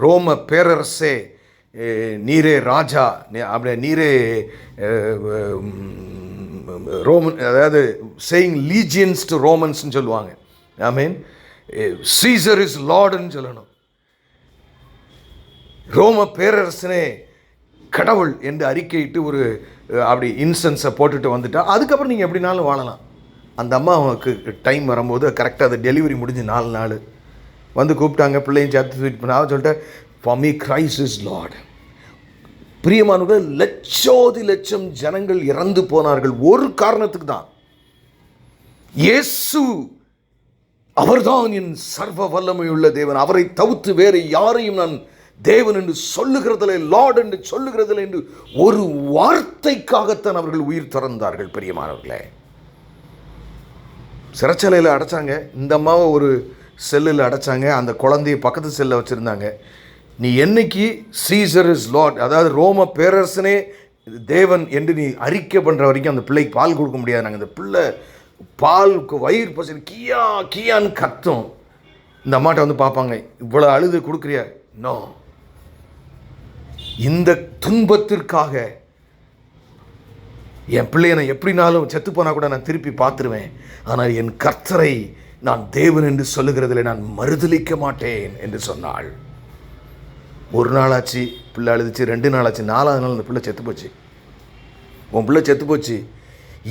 ரோம பேரரசே நீரே ராஜா, அப்படி நீரே ரோமன், அதாவது சேயிங் லீஜியன்ஸ் டு ரோமன்ஸ்ன்னு சொல்லுவாங்க. ஐ மீன் சீசர் இஸ் லார்டுன்னு சொல்லணும். ரோம பேரரசனே கடவுள் என்று அறிக்கையிட்டு ஒரு அப்படி இன்சென்ஸை போட்டுட்டு வந்துட்டா அதுக்கப்புறம் நீங்கள் எப்படினாலும் வாழலாம். அந்த அம்மாவுக்கு டைம் வரும்போது கரெக்டாக அது டெலிவரி முடிஞ்சு 4 நாள் வந்து கூப்பிட்டாங்க, பிள்ளையும் சேர்த்து ஸ்வீட் பண்ண. அவன் சொல்லிட்டேன், for me Christ is Lord. பிரியமானவர்கள், லட்சோதி லட்சம் ஜனங்கள் இறந்து போனார்கள் ஒரு காரணத்துக்கு தான். இயேசு அவர்தான் என் சர்வ வல்லமையுள்ள தேவன், அவரை தவிர்த்து வேறு யாரையும் நான் தேவன் என்று சொல்லுகிறதில்லை, லார்ட் என்று சொல்லுகிறதில்லை என்று ஒரு வார்த்தைக்காகத்தான் அவர்கள் உயிர் திறந்தார்கள். பிரியமானவர்களே, சிறைச்சாலையில் அடைச்சாங்க. இந்த அம்மாவை ஒரு செல்லில் அடைச்சாங்க. அந்த குழந்தைய பக்கத்து செல்லில் வச்சுருந்தாங்க. நீ என்னைக்கு சீசர் இஸ் லார்ட், அதாவது ரோம பேரரசனே தேவன் என்று நீ அறிக்கை பண்ணுற வரைக்கும் அந்த பிள்ளைக்கு பால் கொடுக்க முடியாது. நாங்கள் இந்த பிள்ளை பாலுக்கு வயிறு பசி கியா கியான்னு கத்தும். இந்த அம்மாட்ட வந்து பார்ப்பாங்க, இவ்வளோ அழுது கொடுக்குறியா? நோ. இந்த துன்பத்திற்காக என் பிள்ளையை நான் எப்படினாலும் செத்து போனால் கூட நான் திருப்பி பார்த்துருவேன். ஆனால் என் கர்த்தரை நான் தேவன் என்று சொல்லுகிறதில் நான் மறுதலிக்க மாட்டேன் என்று சொன்னாள். ஒரு நாள் ஆச்சு, பிள்ளை அழுதுச்சு. 2 நாள் ஆச்சு. 4வது நாள் அந்த பிள்ளை செத்து போச்சு. உன் பிள்ளை செத்து போச்சு,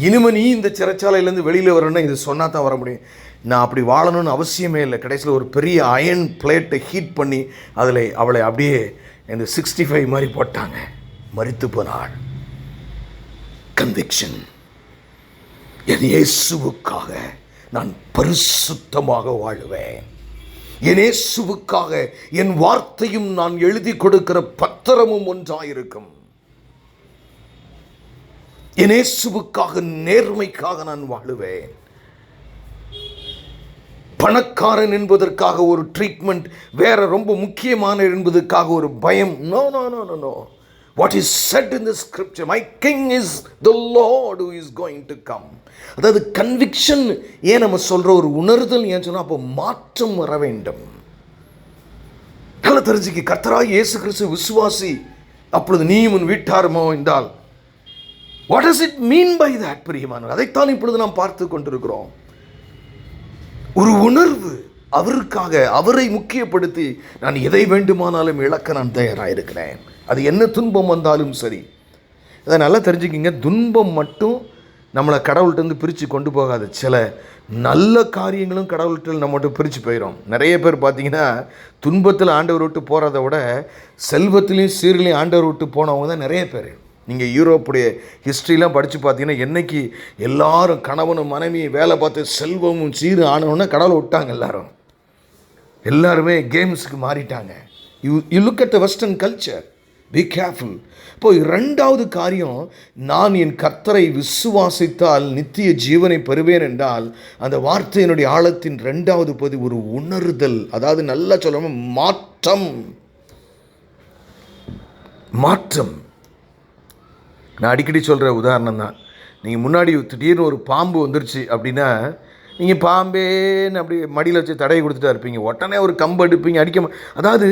இனிமே நீ இந்த சிறைச்சாலையிலேருந்து வெளியில் வரணும்னா இது சொன்னால் தான் வர முடியும். நான் அப்படி வாழணும்னு அவசியமே இல்லை. கடைசியில் ஒரு பெரிய அயன் பிளேட்டை ஹீட் பண்ணி அதில் அவளை அப்படியே இந்த 65 மாதிரி போட்டாங்க. மரித்து போனாள். கன்விக்ஷன். என் இயேசுவுக்காக நான் பரிசுத்தமாக வாழுவேன். என் இயேசுவுக்காக என் வார்த்தையும் நான் எழுதி கொடுக்கிற பத்திரமும் ஒன்றாயிருக்கும். என் இயேசுவுக்காக நேர்மைக்காக நான் வாழுவேன். பணக்காரன் என்பதற்காக ஒரு ட்ரீட்மெண்ட், வேற ரொம்ப முக்கியமான என்பதற்காக ஒரு பயம். No no no no no. What is said in the scripture, my king is the Lord who is going to come. அதாவது கன்விக்ஷன் ஏன் நம்ம சொல்ற ஒரு உணர்தல் ஏன் சொன்னா, அப்போ மாற்றம் வர வேண்டும். நல்லா தெரிஞ்சுக்க, கர்த்தராகிய இயேசு கிறிஸ்து விசுவாசி, அப்பொழுது நீயும் உன் வீட்டாருமோ என்றால் what does it mean by that? பிரியமானவர், அதைத்தான் இப்பொழுது நாம் பார்த்து கொண்டிருக்கிறோம். ஒரு உணர்வு, அவருக்காக அவரை முக்கியப்படுத்தி நான் எதை வேண்டுமானாலும் இழக்க நான் தயாராக இருக்கிறேன். அது என்ன துன்பம் வந்தாலும் சரி. அதை நல்லா தெரிஞ்சுக்கிங்க. துன்பம் மட்டும் நம்மளை கடவுள்கிட்டருந்து பிரித்து கொண்டு போகாது. சில நல்ல காரியங்களும் கடவுள்கிட்ட நம்மகிட்ட பிரித்து போயிடும். நிறைய பேர் பார்த்தீங்கன்னா துன்பத்தில் ஆண்டவர் விட்டு போகிறத விட செல்வத்திலையும் சீரிலையும் ஆண்டவர் விட்டு போனவங்க தான் நிறைய பேர். நீங்கள் யூரோப்புடைய ஹிஸ்ட்ரிலாம் படித்து பார்த்தீங்கன்னா, என்னைக்கு எல்லாரும் கணவனும் மனைவியை வேலை பார்த்து செல்வமும் சீரு ஆனவுன்னா கடவுளை விட்டாங்க. எல்லாருமே கேம்ஸுக்கு மாறிட்டாங்க. You look at the western culture. Be careful. இப்போ 2வது காரியம், நான் என் கர்த்தரை விசுவாசித்தால் நித்திய ஜீவனை பெறுவேன் என்றால், அந்த வார்த்தையினுடைய ஆழத்தின் 2வது பகுதி ஒரு உணர்தல். அதாவது நல்லா சொல்லணும், மாற்றம். மாற்றம். நான் அடிக்கடி சொல்கிற உதாரணம் தான். நீங்கள் முன்னாடி திடீர்னு ஒரு பாம்பு வந்துருச்சு அப்படின்னா, நீங்கள் பாம்பேன்னு அப்படி மடியில் வச்சு தடையை கொடுத்துட்டா இருப்பீங்க. உடனே ஒரு கம்பு எடுப்பீங்க, அடிக்க. அதாவது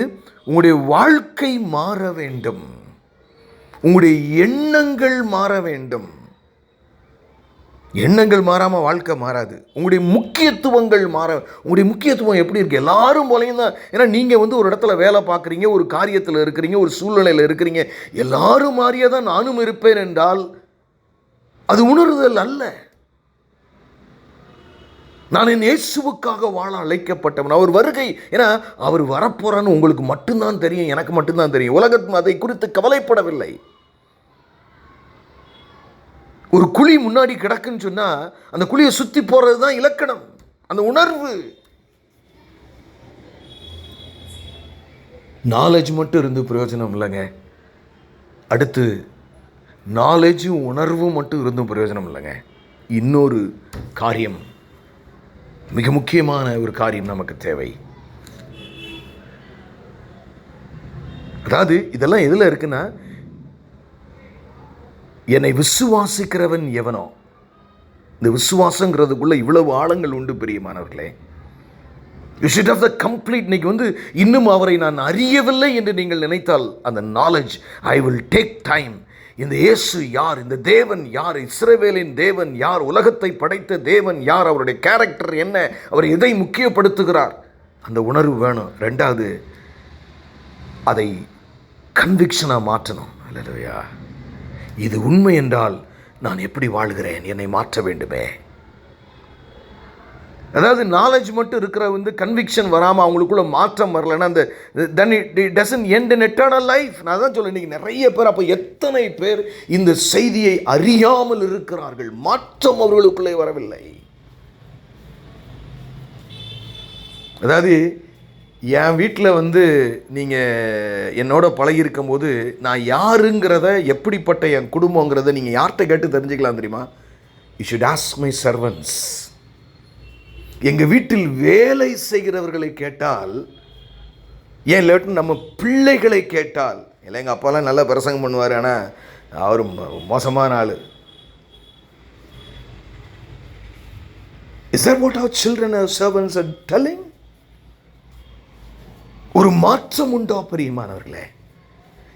உங்களுடைய வாழ்க்கை மாற வேண்டும், உங்களுடைய எண்ணங்கள் மாற வேண்டும். எண்ணங்கள் மாறாமல் வாழ்க்கை மாறாது. உங்களுடைய முக்கியத்துவங்கள் உங்களுடைய முக்கியத்துவம் எப்படி இருக்குது? எல்லாரும் போலையும் தான். ஏன்னா நீங்கள் ஒரு இடத்துல வேலை பார்க்குறீங்க, ஒரு காரியத்தில் இருக்கிறீங்க, ஒரு சூழ்நிலையில் இருக்கிறீங்க. எல்லாரும் மாறியே தான் நானும் இருப்பேன் என்றால் அது உணர்தல் அல்ல. நான் என் இயேசுவுக்காக வாழ அழைக்கப்பட்டவன். அவர் வருகை, ஏன்னா அவர் வரப்போறான்னு உங்களுக்கு மட்டும்தான் தெரியும், எனக்கு மட்டும்தான் தெரியும். உலகம் அதை குறித்து கவலைப்படவில்லை. ஒரு குழி முன்னாடி கிடக்குன்னு சொன்னா அந்த குழியை சுத்தி போறது தான் இலக்கணம். அந்த உணர்வு, நாலேஜ் மட்டும் இருந்து பிரயோஜனம் இல்லைங்க. அடுத்து நாலேஜும் உணர்வும் மட்டும் இருந்தும் பிரயோஜனம் இல்லைங்க. இன்னொரு காரியம், மிக முக்கியமான ஒரு காரியம் நமக்கு தேவை. அதாவது இதெல்லாம் எதில் இருக்குன்னா, என்னை விசுவாசிக்கிறவன் எவனோ. இந்த விசுவாசங்கிறதுக்குள்ள இவ்வளவு ஆழங்கள் உண்டு பிரியமானவர்களே. You should have the complete. இன்னைக்கு இன்னும் அவரை நான் அறியவில்லை என்று நீங்கள் நினைத்தால், அந்த knowledge I will take time. இந்த இயேசு யார்? இந்த தேவன் யார்? இஸ்ரவேலின் தேவன் யார்? உலகத்தை படைத்த தேவன் யார்? அவருடைய கேரக்டர் என்ன? அவர் எதை முக்கியப்படுத்துகிறார்? அந்த உணர்வு வேணும். 2வது, அதை கன்விக்ஷனாக மாற்றணும். அல்லேலூயா. இது உண்மை என்றால் நான் எப்படி வாழ்கிறேன்? என்னை மாற்ற வேண்டுமே. அதாவது நாலேஜ் மட்டும் இருக்கிற கன்விக்ஷன் வராமல் அவங்களுக்குள்ள மாற்றம் வரலன்னா, அந்த then it doesn't end in eternal life. நான் தான் சொல்ல, இன்னைக்கு நிறைய பேர், அப்போ எத்தனை பேர் இந்த செய்தியை அறியாமல் இருக்கிறார்கள்? மாற்றம் அவர்களுக்குள்ளே வரவில்லை. அதாவது என் வீட்டில் நீங்கள் என்னோட பழகியிருக்கும் போது நான் யாருங்கிறத, எப்படிப்பட்ட என் குடும்பங்கிறத நீங்கள் யார்கிட்ட கேட்டு தெரிஞ்சுக்கலாம் தெரியுமா? You should ask my servants. எங்கள் வீட்டில் வேலை செய்கிறவர்களை கேட்டால், ஏன் இல்லாட்டும் நம்ம பிள்ளைகளை கேட்டால், இல்லை எங்கள் அப்பாலாம் நல்லா பிரசங்கம் பண்ணுவார், ஆனால் அவர் மோசமான ஆள். Is that what our children and servants are telling? ஒரு மாற்றம் உண்டா பிரியமானவர்களே?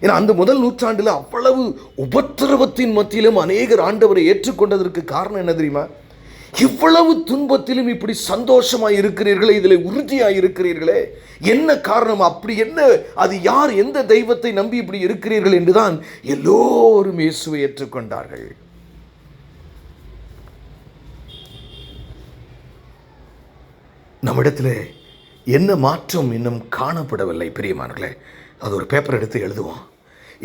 ஏன்னா அந்த முதல் நூற்றாண்டில் அவ்வளவு உபத்திரவத்தின் மத்தியிலும் அநேகர் ஆண்டவரை ஏற்றுக்கொண்டதற்கு காரணம் என்ன தெரியுமா? இவ்வளவு துன்பத்திலும் இப்படி சந்தோஷமாய் இருக்கிறீர்களே, இதில் உறுதியாய் இருக்கிறீர்களே, என்ன காரணம்? அப்படி என்ன, அது யார், எந்த தெய்வத்தை நம்பி இப்படி இருக்கிறீர்கள் என்றுதான் எல்லோரும் இயேசுவை ஏற்றுக்கொண்டார்கள். நம்மிடத்தில் என்ன மாற்றம் இன்னும் காணப்படவில்லை பிரியமானவர்களே. அது ஒரு பேப்பர் எடுத்து எழுதுவோம்,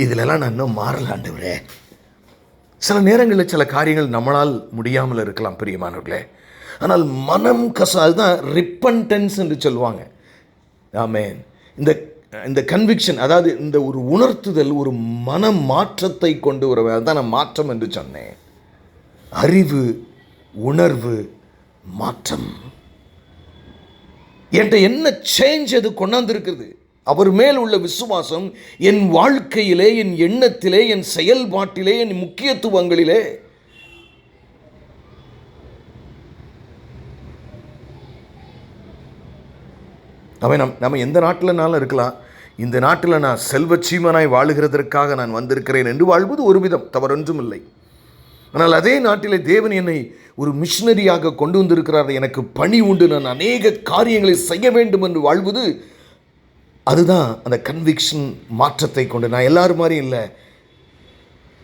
இதிலெல்லாம் நான் இன்னும் மாறல ஆண்டவரே. சில நேரங்களில் சில காரியங்கள் நம்மளால் முடியாமல் இருக்கலாம் பிரியமானவர்களே. ஆனால் மனம் அதுதான் ரிப்பன்டன்ஸ் என்று சொல்லுவாங்க. ஆமென். இந்த கன்விக்ஷன், அதாவது இந்த ஒரு உணர்த்துதல், ஒரு மன மாற்றத்தை கொண்டு வர, அதுதான் நான் மாற்றம் என்று சொன்னேன். அறிவு, உணர்வு, மாற்றம். என்கிட்ட என்ன சேஞ்ச் அது கொண்டாந்துருக்குது? அவர் மேல் உள்ள விசுவாசம் என் வாழ்க்கையிலே, என் எண்ணத்திலே, என் செயல்பாட்டிலே, என் முக்கியத்துவங்களிலே. நம்ம எந்த நாட்டில்னாலும் இருக்கலாம். இந்த நாட்டில் நான் செல்வச்சீமனாய் வாழுகிறதற்காக நான் வந்திருக்கிறேன் என்று வாழ்வது ஒரு விதம், தவறொன்றும் இல்லை. ஆனால் அதே நாட்டிலே தேவன் என்னை ஒரு மிஷனரியாக கொண்டு வந்திருக்கிறார், எனக்கு பணி உண்டு, நான் அநேக காரியங்களை செய்ய வேண்டும் என்று வாழ்வது, அதுதான் அந்த கன்விக்ஷன் மாற்றத்தை கொண்டு. நான் எல்லாரும் மாதிரி இல்லை.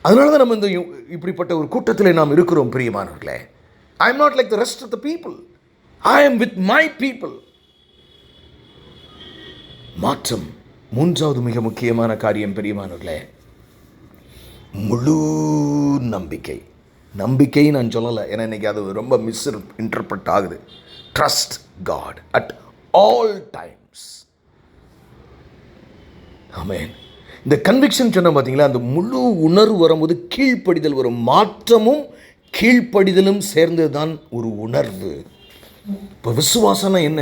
அதனால தான் நம்ம இந்த இப்படிப்பட்ட ஒரு கூட்டத்தில் நாம் இருக்கிறோம் பிரியமானவர்களே. I am not like the rest of the people, I am with my people. மாற்றம் மூன்றாவது மிக முக்கியமான காரியம் பிரியமானவர்களே, முழு நம்பிக்கை. நம்பிக்கை நான் சொல்லலை, ஏன்னா இன்றைக்கி அது ரொம்ப இன்டர்பிரட் ஆகுது. Trust God at all times. Amen. இந்த கன்விக்ஷன் சொன்ன பார்த்தீங்களா, அந்த முழு உணர்வு வரும்போது கீழ்ப்படிதல் வரும். மாற்றமும் கீழ்ப்படிதலும் சேர்ந்தது தான் ஒரு உணர்வு. இப்போ விசுவாசம்னா என்ன?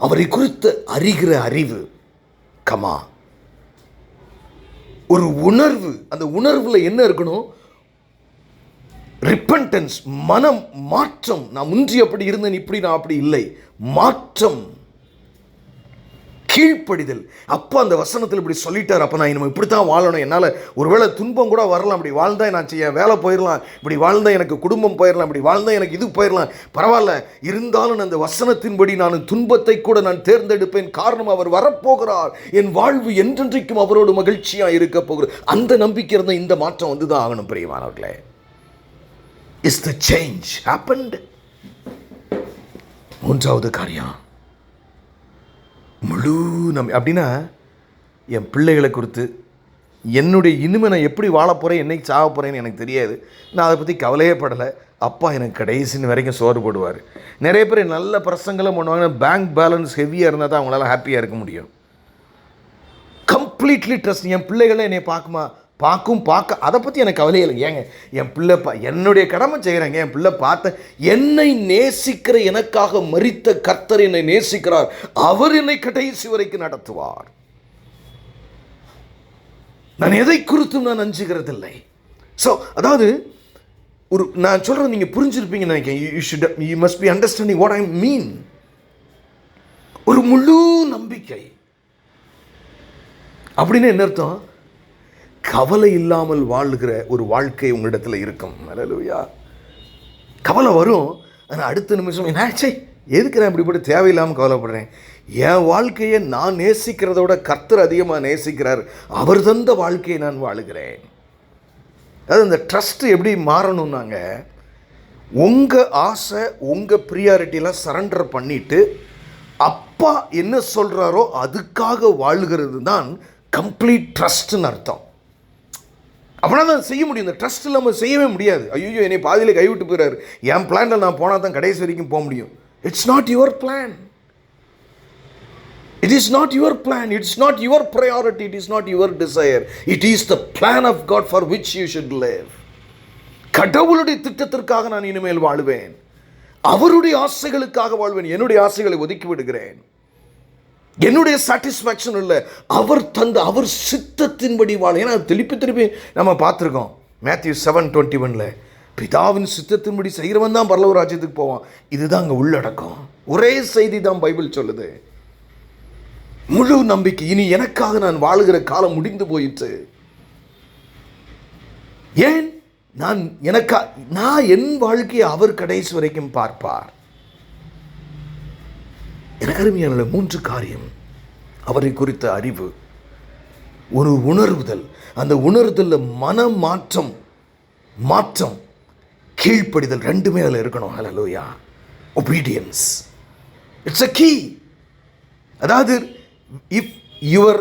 அவரை குறித்து அறிகிற அறிவு. கமா, ஒரு உணர்வு. அந்த உணர்வுல என்ன இருக்கணும்? ரிப்பன்டன்ஸ், மனம் மாற்றம். நான் முந்தி அப்படி இருந்தேன், இப்படி நான் அப்படி இல்லை. மாற்றம், கீழ்ப்படிதல். அப்போ அந்த வசனத்தில் இப்படி சொல்லிட்டார், அப்போ நான் இனிமே இப்படி தான் வாழணும். என்னால் ஒருவேளை துன்பம் கூட வரலாம், அப்படி வாழ்ந்தா நான் செய்ய வேலை போயிடலாம், இப்படி வாழ்ந்தா எனக்கு குடும்பம் போயிடலாம், இப்படி வாழ்ந்தா எனக்கு இது போயிடலாம், பரவாயில்ல, இருந்தாலும் அந்த வசனத்தின்படி நான் துன்பத்தை கூட நான் தேர்ந்தெடுப்பேன். காரணம், அவர் வரப்போகிறார், என் வாழ்வு என்றென்றைக்கும் அவரோடு மகிழ்ச்சியாக இருக்க போகிறது. அந்த நம்பிக்கை இருந்தால் இந்த மாற்றம் வந்து தான் ஆகணும் பிரியமானவர்களே. Is the change happened. மூன்றாவது காரியம் முழு அப்படின்னா, என் பிள்ளைகளை குறித்து, என்னுடைய இனிமே நான் எப்படி வாழ போகிறேன், என்னைக்கு சாக போகிறேன்னு எனக்கு தெரியாது. நான் அதை பற்றி கவலையே படலை. அப்பா எனக்கு கடைசின்னு வரைக்கும் சோறு போடுவார். நிறைய பேர் நல்ல பிரசங்கெல்லாம் பண்ணுவாங்க, பேங்க் பேலன்ஸ் ஹெவியாக இருந்தால் தான் அவங்களால ஹாப்பியாக இருக்க முடியும். Completely trust. என் பிள்ளைகளை என்னை பார்க்க அதை பற்றி எனக்கு கவலையே இல்லை. ஏங்க, என் பிள்ளை என்னுடைய கடமை செய்கிறாங்க, என் பிள்ளை என்னை நேசிக்கிற, எனக்காக மரித்த கர்த்தர் என்னை நேசிக்கிறார், அவர் என்னை கடைசி வரைக்கும் நடத்துவார். நான் எதை குறித்தும் நான் அஞ்சுகிறதில்லை. ஸோ அதாவது நான் சொல்கிறது நீங்கள் புரிஞ்சிருப்பீங்கன்னு நினைக்கிறேன். You must be understanding what I mean. ஒரு முழு நம்பிக்கை அப்படின்னு என்ன அர்த்தம்? கவலை இல்லாமல் வாழ்கிற ஒரு வாழ்க்கை உங்களிடத்தில் இருக்கும். அல்லேலூயா. கவலை வரும், ஆனால் அடுத்த நிமிஷம் என்னாச்சே, எதுக்கு நான் இப்படிப்பட்ட தேவையில்லாமல் கவலைப்படுறேன்? என் வாழ்க்கையை நான் நேசிக்கிறதோட கர்த்தர் அதிகமாக நேசிக்கிறார், அவர் தந்த வாழ்க்கையை நான் வாழுகிறேன். அதாவது இந்த ட்ரஸ்ட்டு எப்படி மாறணும்னாங்க, உங்கள் ஆசை, உங்கள் ப்ரியாரிட்டிலாம் சரண்டர் பண்ணிவிட்டு அப்பா என்ன சொல்கிறாரோ அதுக்காக வாழ்கிறது தான் கம்ப்ளீட் ட்ரஸ்ட்டுன்னு அர்த்தம். அப்படின்னா தான் செய்ய முடியும். இந்த ட்ரஸ்ட் இல்லாமல் செய்யவே முடியாது. ஐயோ, என்னை பாதியில் கைவிட்டு போயிறாரு, என் பிளானில் நான் போனால் தான் கடைசி வரைக்கும் போக முடியும். It's not your plan. It is not your plan. It is not your priority. It is not your desire. It is the plan of God for which you should live. கடவுளுடைய திட்டத்திற்காக நான் இனிமேல் வாழுவேன். அவருடைய ஆசைகளுக்காக வாழ்வேன். என்னுடைய ஆசைகளை ஒதுக்கி விடுகிறேன். என்னுடைய சாட்டிஸ்ஃபேக்ஷன் இல்லை, அவர் தந்த அவர் சித்தத்தின்படி வாழ. ஏன்னா திருப்பி நம்ம பார்த்துருக்கோம் மேத்யூ 7:21 பிதாவின் சித்தத்தின்படி செய்கிறவன் தான் பரலோக ராஜ்யத்துக்கு போவான். இதுதான் அங்கே உள்ளடக்கம். ஒரே செய்தி தான் பைபிள் சொல்லுது. முழு நம்பிக்கை. இனி எனக்காக நான் வாழுகிற காலம் முடிந்து போயிற்று. ஏன்? நான் என் வாழ்க்கையை அவர் கடைசி வரைக்கும் பார்ப்பார். எனக்கு அருமையான 3 காரியம். அவரை குறித்த அறிவு, ஒரு உணர்வுதல், அந்த உணர்வுதல்ல மன மாற்றம், கீழ்ப்படிதல், ரெண்டுமே அதில் இருக்கணும். ஹல்லேலூயா. obedience, it's a key. அதாவது if your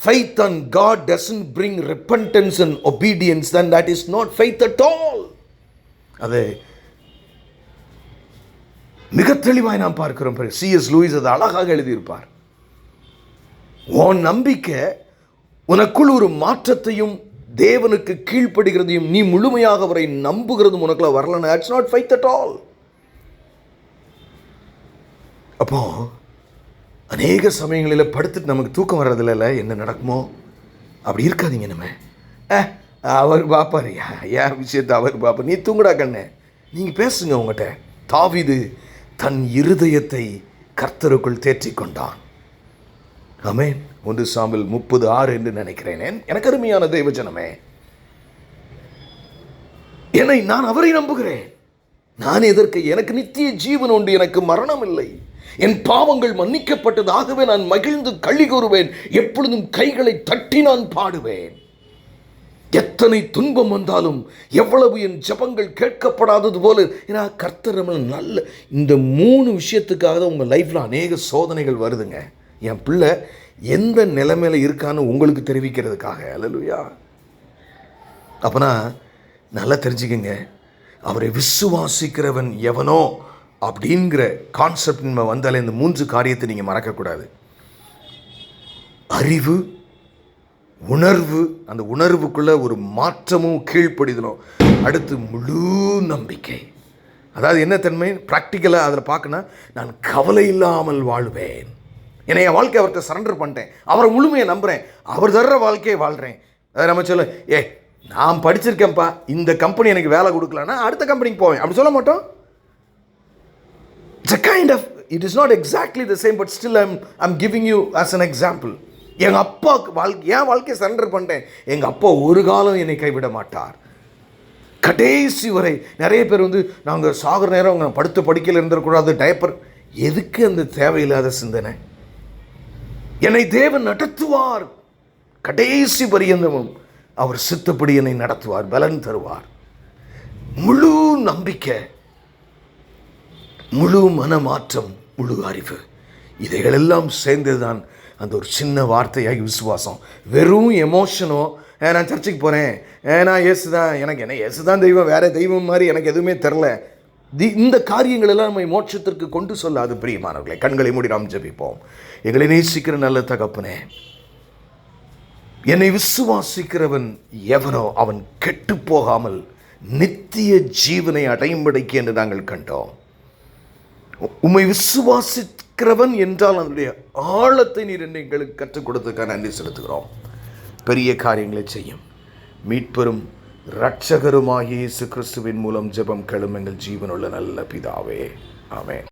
faith on God doesn't bring repentance and obedience, then that is not faith at all. அது மிக தெளிவாய் நாம் பார்க்கிறோம். C.S. லூயிஸ் அது அழகாக எழுதியிருப்பார். உன் நம்பிக்கை உனக்குள் ஒரு மாற்றத்தையும் தேவனுக்கு கீழ்ப்படுகிறதையும் நீ முழுமையாக அவரை நம்புகிறதும் உனக்குள்ள வரலன்னா that's not faith at all. அப்போ அநேக சமயங்களில் படுத்துட்டு நமக்கு தூக்கம் வர்றதில்ல, என்ன நடக்குமோ அப்படி இருக்காதீங்க. நம்ம அவர் பாப்பார், ஏன் விஷயத்தை அவர் பாப்பார், நீ தூங்குடா கண்ணே. நீங்கள் பேசுங்க உங்கள்கிட்ட. தாவீது தன் இருதயத்தை கர்த்தருக்குள் தேற்றிக் கொண்டான். ஆமென். 1 சாமுவேல் 30:6 என்று நினைக்கிறேன். எனக்கு அருமையான தேவஜனமே, நான் அவரை நம்புகிறேன். நான் எதற்கு? எனக்கு நித்திய ஜீவன் உண்டு, எனக்கு மரணம் இல்லை, என் பாவங்கள் மன்னிக்கப்பட்டதாகவே நான் மகிழ்ந்து களி கூறுவேன், எப்பொழுதும் கைகளை தட்டி நான் பாடுவேன். எத்தனை துன்பம் வந்தாலும், எவ்வளவு என் ஜபங்கள் கேட்கப்படாதது போல, ஏன்னா கர்த்தர் நல்ல இந்த 3 விஷயத்துக்காக தான் உங்கள் லைஃப்பில் அநேக சோதனைகள் வருதுங்க. என் பிள்ளை எந்த நிலைமையில இருக்கான்னு உங்களுக்கு தெரிவிக்கிறதுக்காக. அல்லேலூயா. அப்போனா நல்லா தெரிஞ்சுக்கங்க, அவரை விசுவாசிக்கிறவன் எவனோ அப்படிங்கிற கான்செப்ட் நம்ம வந்தாலே இந்த 3 காரியத்தை நீங்கள் மறக்கக்கூடாது. அறிவு, உணர்வு, அந்த உணர்வுக்குள்ள ஒரு மாற்றமும் கீழ்ப்படிதலும், அடுத்து முழு நம்பிக்கை. அதாவது என்ன தன்மை ப்ராக்டிக்கலாக அதில் பார்க்கணும். நான் கவலை இல்லாமல் வாழ்வேன். ஏன்னா என் வாழ்க்கை அவர்கிட்ட சரண்டர் பண்ணிட்டேன், அவரை முழுமையை நம்புகிறேன், அவர் தர்ற வாழ்க்கையை வாழ்கிறேன். அதை நம்ம சொல்ல, நான் படிச்சிருக்கேன்ப்பா, இந்த கம்பெனி எனக்கு வேலை கொடுக்கலன்னா அடுத்த கம்பெனிக்கு போவேன் அப்படி சொல்ல மாட்டோம். It's a kind of, it is not exactly the same, but still I'm giving you as an example. எங்கள் அப்பாவுக்கு என் வாழ்க்கையை சரண்டர் பண்ணிட்டேன். எங்கள் அப்பா ஒரு காலம் என்னை கைவிட மாட்டார். கடைசி வரை. நிறைய பேர் நாங்கள் சாகிற நேரம் அவங்க படுத்த படுக்கையில் இருந்துடக்கூடாது, டைப்பர். எதுக்கு அந்த தேவையில்லாத சிந்தனை? என்னை தேவன் நடத்துவார், கடைசி பரியந்தமும் அவர் சித்தப்படி என்னை நடத்துவார், பலன் தருவார். முழு நம்பிக்கை, முழு மனமாற்றம், முழு அறிவு, இதைகளெல்லாம் சேர்ந்ததுதான் அந்த ஒரு சின்ன வார்த்தையாகி விசுவாசம். வெறும் எமோஷனோ, நான் சர்ச்சுக்கு போகிறேன், நான் இயேசு தான், எனக்கு என்ன இயேசு தான் தெய்வம், வேறு தெய்வம் மாதிரி எனக்கு எதுவுமே தெரில, இந்த காரியங்கள் எல்லாம் நம்மை மோட்சத்திற்கு கொண்டு சொல்லாது. பிரியமானவர்களை, கண்களை மூடி நாம் ஜெபிப்போம். எங்களை நேசிக்கிற நல்ல தகப்பனே, என்னை விசுவாசிக்கிறவன் எவனோ அவன் கெட்டு போகாமல் நித்திய ஜீவனை அடையும்படிக்கு என்று நாங்கள் கண்டோம். உம்மை விசுவாசிக்கிறவன் என்றால் அதனுடைய ஆழத்தை நீர் எங்களுக்கு கற்றுக் கொடுத்ததுக்காக நன்றி செலுத்துகிறோம். பெரிய காரியங்களை செய்யும் மீட்பெரும் இரட்சகருமாகிய இயேசு கிறிஸ்துவின் மூலம் ஜெபம் கேளும் எங்கள் ஜீவனுள்ள நல்ல பிதாவே. ஆமென்.